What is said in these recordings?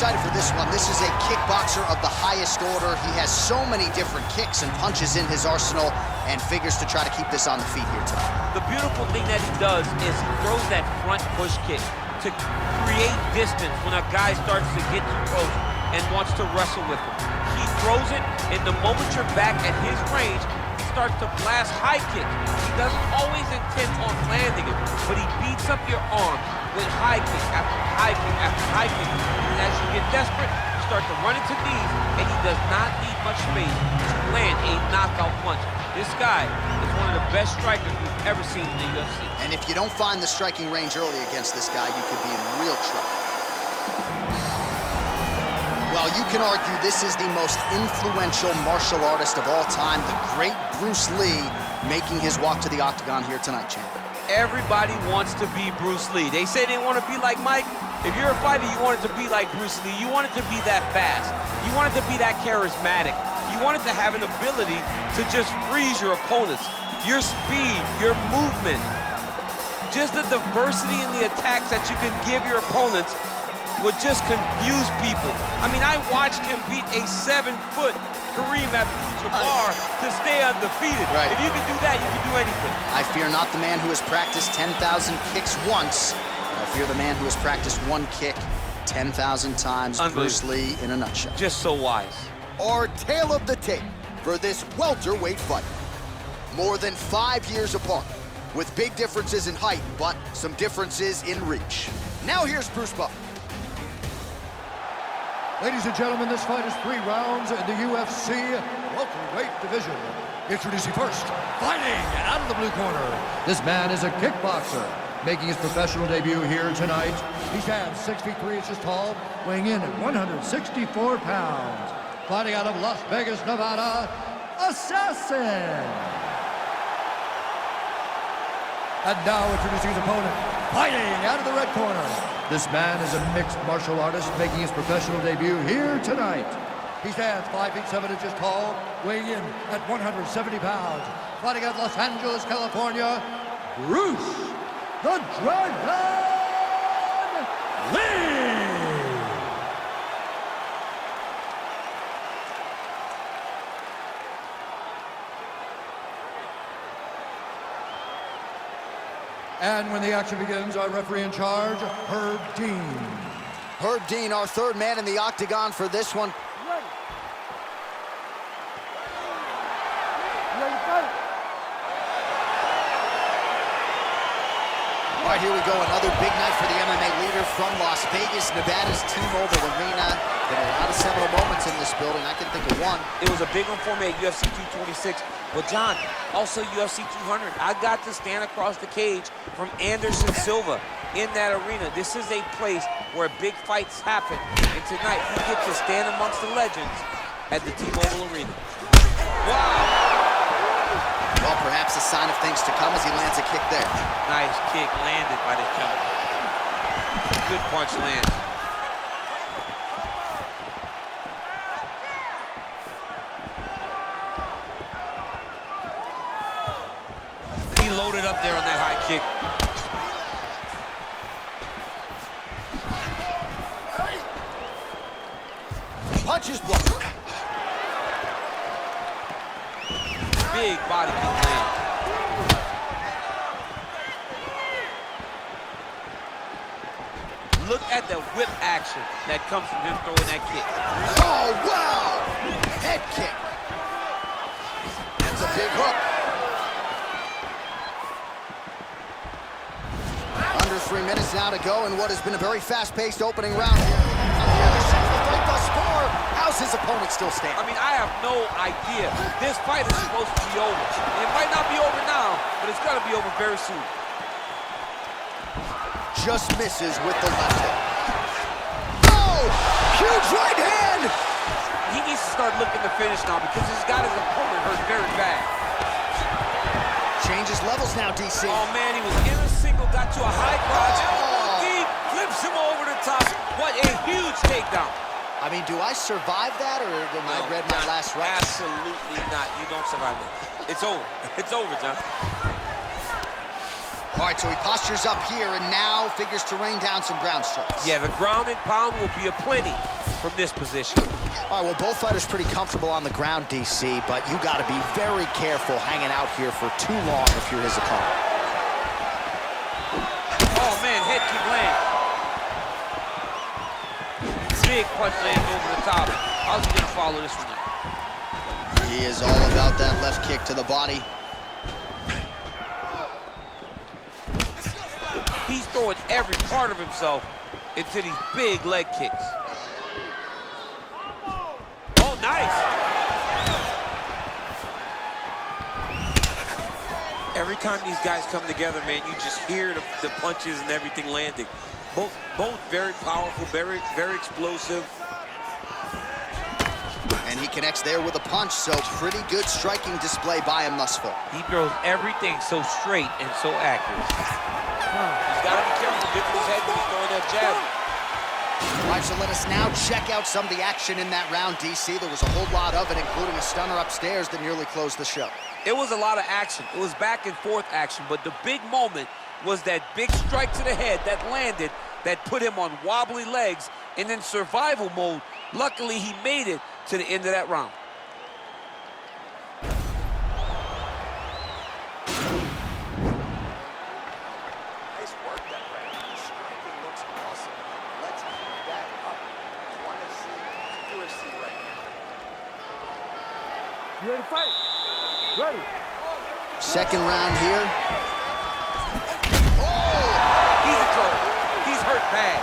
excited for this one. This is a kickboxer of the highest order. He has so many different kicks and punches in his arsenal and figures to try to keep this on the feet here tonight. The beautiful thing that he does is he throws that front push kick to create distance when a guy starts to get too close and wants to wrestle with him. He throws it, and the moment you're back at his range, he starts to blast high kicks. He doesn't always intend on landing it, but he beats up your arm with high kick after high kick after high kick. And as you get desperate, you start to run into knees, and he does not need much space to land a knockout punch. This guy is one of the best strikers we've ever seen in the UFC. And if you don't find the striking range early against this guy, you could be in real trouble. Well, you can argue this is the most influential martial artist of all time, the great Bruce Lee, making his walk to the octagon here tonight, champ. Everybody wants to be Bruce Lee. They say they want to be like Mike. If you're a fighter, you want it to be like Bruce Lee. You want it to be that fast. You want it to be that charismatic. You want it to have an ability to just freeze your opponents. Your speed, your movement, just the diversity in the attacks that you can give your opponents would just confuse people. I mean, I watched him beat a 7-foot Kareem Abdul-Jabbar to stay undefeated. Right. If you can do that, you can do anything. I fear not the man who has practiced 10,000 kicks once. I fear the man who has practiced one kick 10,000 times. Bruce Lee in a nutshell. Just so wise. Our tale of the tape for this welterweight fight. More than 5 years apart, with big differences in height, but some differences in reach. Now here's Bruce Buffer. Ladies and gentlemen, this fight is 3 rounds in the UFC welterweight division. Introducing first, fighting out of the blue corner. This man is a kickboxer, making his professional debut here tonight. He stands 6 feet 3 inches tall, weighing in at 164 pounds. Fighting out of Las Vegas, Nevada, Assassin. And now introducing his opponent, fighting out of the red corner. This man is a mixed martial artist making his professional debut here tonight. He stands 5 feet 7 inches tall, weighing in at 170 pounds. Fighting out of Los Angeles, California, Bruce the Dragon Lee. And when the action begins, our referee in charge, Herb Dean. Herb Dean, our third man in the octagon for this one. All right, here we go. Another big night for the MMA leader from Las Vegas, Nevada's T-Mobile Arena. Been a lot of seminal moments in this building. I can think of one. It was a big one for me at UFC 226. Well, John, also UFC 200. I got to stand across the cage from Anderson Silva in that arena. This is a place where big fights happen. And tonight, he gets to stand amongst the legends at the T-Mobile Arena. Wow! Well, perhaps a sign of things to come as he lands a kick there. Nice kick landed by the counter. Good punch lands. He loaded up there on that high kick. Punches blocked. Big body kick land. Look at the whip action that comes from him throwing that kick. Oh, wow! Head kick. That's a big hook. Under 3 minutes now to go in what has been a very fast-paced opening round here. Thus far, how's his opponent still standing? I mean, I have no idea. This fight is supposed to be over. It might not be over now, but it's got to be over very soon. Just misses with the left hand. Oh! Huge right hand! He needs to start looking to finish now because he's got his opponent hurt very bad. Changes levels now, DC. Oh, man, he was in a single, got to a high crotch. Elbow deep, flips him over the top. What a huge takedown. I mean, do I survive that, or am I read my last right? Absolutely not. You don't survive it. It's over. It's over, John. All right, so he postures up here and now figures to rain down some ground strikes. Yeah, the ground and pound will be aplenty from this position. All right, well, both fighters pretty comfortable on the ground, DC, but you got to be very careful hanging out here for too long if you're his opponent. Oh, man, head kick lands. Big punch lands over the top. How's he going to follow this one up? He is all about that left kick to the body. He's throwing every part of himself into these big leg kicks. Oh, nice. Every time these guys come together, man, you just hear the punches and everything landing. Both very powerful, very explosive. And he connects there with a punch, so pretty good striking display by him thus far. He throws everything so straight and so accurate. He's got to be careful dipping his head when he's throwing that jab. All right, so let us now check out some of the action in that round, DC. There was a whole lot of it, including a stunner upstairs that nearly closed the show. It was a lot of action. It was back and forth action, but the big moment was that big strike to the head that landed, that put him on wobbly legs, and in survival mode, luckily he made it to the end of that round. Nice work that round. The striking looks awesome. Let's keep that up. I want to see UFC right now. You ready to fight? Ready. Second round here. He's in trouble. He's hurt bad.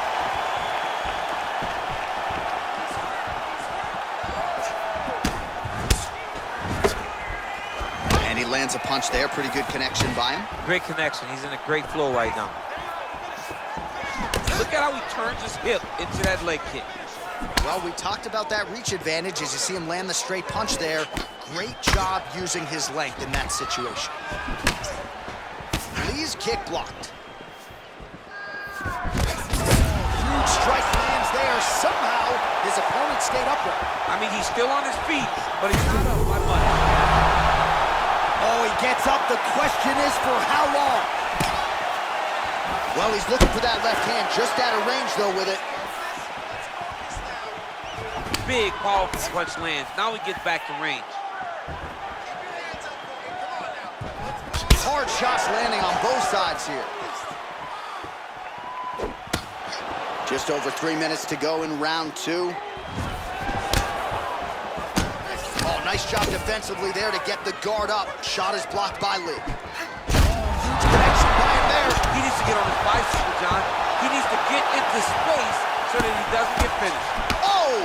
And he lands a punch there. Pretty good connection by him. Great connection. He's in a great flow right now. Look at how he turns his hip into that leg kick. Well, we talked about that reach advantage as you see him land the straight punch there. Great job using his length in that situation. Lee's kick blocked. Huge strike lands there. Somehow, his opponent stayed upright. I mean, he's still on his feet, but he's not up by much. Oh, he gets up. The question is for how long? Well, he's looking for that left hand. Just out of range, though, with it. Big, powerful punch lands. Now he gets back to range. Hard shots landing on both sides here. Just over 3 minutes to go in round two. Oh, nice job defensively there to get the guard up. Shot is blocked by Lee. Huge connection by him there. He needs to get on his bicycle, John. He needs to get into space so that he doesn't get finished. Oh!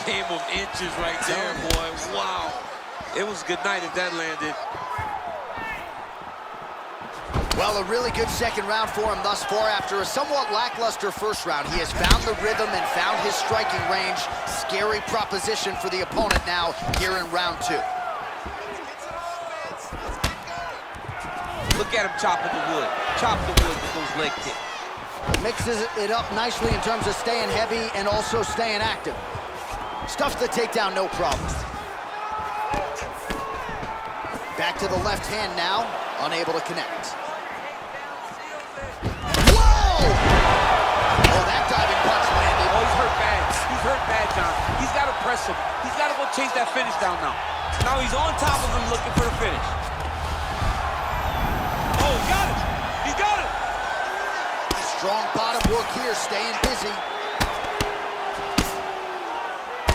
Game of inches right there, boy. Wow. It was a good night if that landed. Well, a really good second round for him thus far. After a somewhat lackluster first round, he has found the rhythm and found his striking range. Scary proposition for the opponent now here in round two. Look at him chopping the wood. Chop the wood with those leg kicks. Mixes it up nicely in terms of staying heavy and also staying active. Stuffs the takedown, no problem. Back to the left hand now, unable to connect. Whoa! Oh, that diving punch landed. Oh, he's hurt bad. He's hurt bad, John. He's got to press him. He's got to go chase that finish down now. Now he's on top of him looking for the finish. Oh, he got it. He got it. Strong bottom work here, staying busy.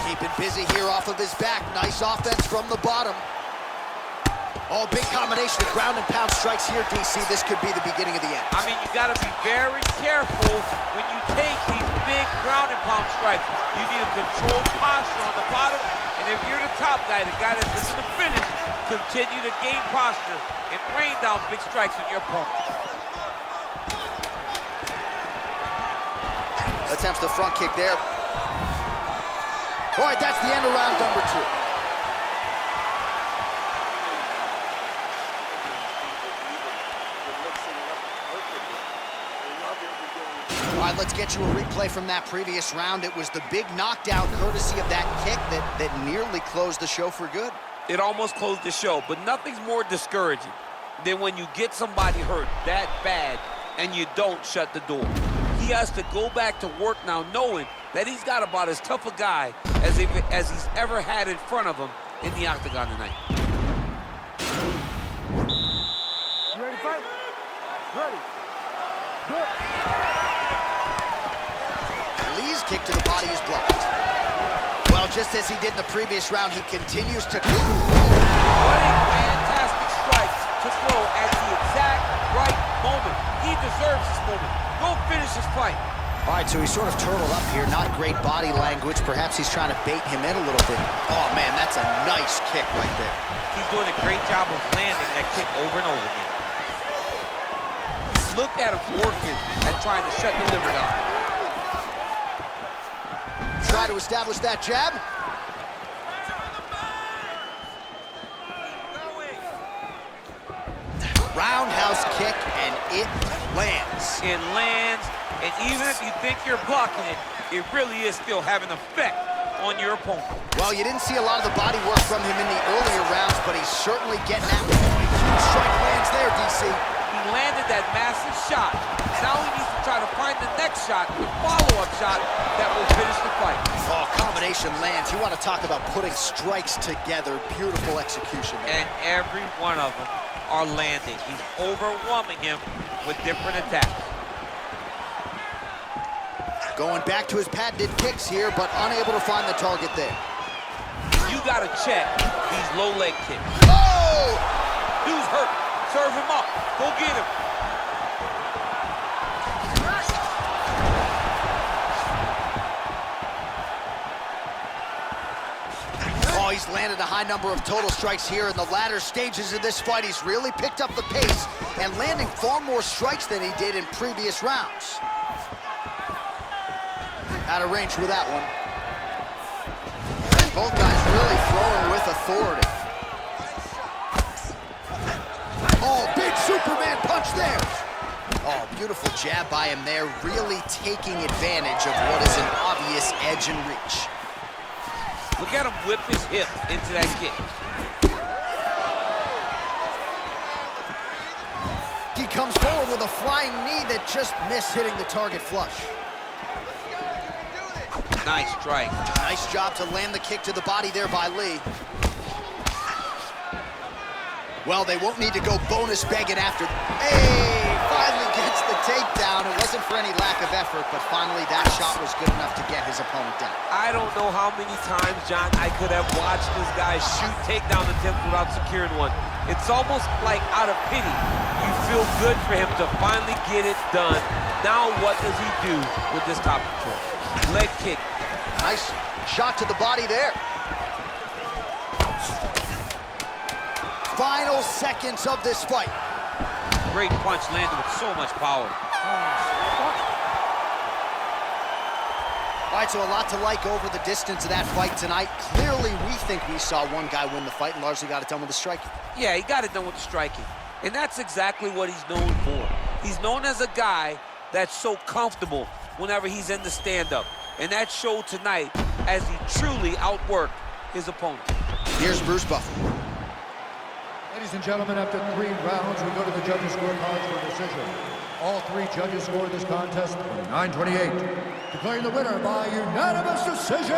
Keeping busy here off of his back. Nice offense from the bottom. Oh, big combination of ground and pound strikes here, DC. This could be the beginning of the end. I mean, you got to be very careful when you take these big ground and pound strikes. You need a controlled posture on the bottom, and if you're the top guy, the guy that's looking to finish, continue to gain posture and rain down big strikes on your opponent. Attempts the front kick there. All right, that's the end of round number two. All right, let's get you a replay from that previous round. It was the big knockdown courtesy of that kick that nearly closed the show for good. It almost closed the show, but nothing's more discouraging than when you get somebody hurt that bad and you don't shut the door. He has to go back to work now knowing that he's got about as tough a guy as he's ever had in front of him in the octagon tonight. You ready to fight? Ready. Good. Lee's kick to the body is blocked. Well, just as he did in the previous round, he continues to... What a fantastic strike to throw at the exact right moment. He deserves this moment. Go finish his fight. All right, so he's sort of turtled up here. Not great body language. Perhaps he's trying to bait him in a little bit. Oh, man, that's a nice kick right there. He's doing a great job of landing that kick over and over again. Look at him working and trying to shut the liver down. Try to establish that jab. Roundhouse kick, and it lands. It lands, and even if you think you're blocking it, it really is still having an effect on your opponent. Well, you didn't see a lot of the body work from him in the earlier rounds, but he's certainly getting that point. Strike lands there, DC. He landed that massive shot. Now he needs to try to find the next shot, the follow-up shot that will finish the fight. Oh, combination lands. You want to talk about putting strikes together. Beautiful execution there. And every one of them are landing. He's overwhelming him with different attacks. Going back to his patented kicks here, but unable to find the target there. You got to check these low leg kicks. Oh! Dude's hurt. Serve him up. Go get him. Oh, he's landed a high number of total strikes here in the latter stages of this fight. He's really picked up the pace and landing far more strikes than he did in previous rounds. Out of range with that one. And both guys really throwing with authority. Oh, big Superman punch there. Oh, beautiful jab by him there, really taking advantage of what is an obvious edge and reach. Look at him whip his hip into that kick. He comes forward with a flying knee that just missed hitting the target flush. Nice strike. Nice job to land the kick to the body there by Lee. Well, they won't need to go bonus begging after. Hey, finally gets the takedown. It wasn't for any lack of effort, but finally that shot was good enough to get his opponent down. I don't know how many times, John, I could have watched this guy shoot takedown attempts without securing one. It's almost like out of pity. You feel good for him to finally get it done. Now what does he do with this top control? Leg kick. Nice shot to the body there. Final seconds of this fight. Great punch landed with so much power. All right, so a lot to like over the distance of that fight tonight. Clearly, we think we saw one guy win the fight and largely got it done with the striking. Yeah, he got it done with the striking. And that's exactly what he's known for. He's known as a guy that's so comfortable whenever he's in the stand-up. And that showed tonight as he truly outworked his opponent. Here's Bruce Buffer. Ladies and gentlemen, after 3 rounds, we go to the judges' scorecards for decision. All 3 judges scored this contest 29-28, declaring the winner by unanimous decision,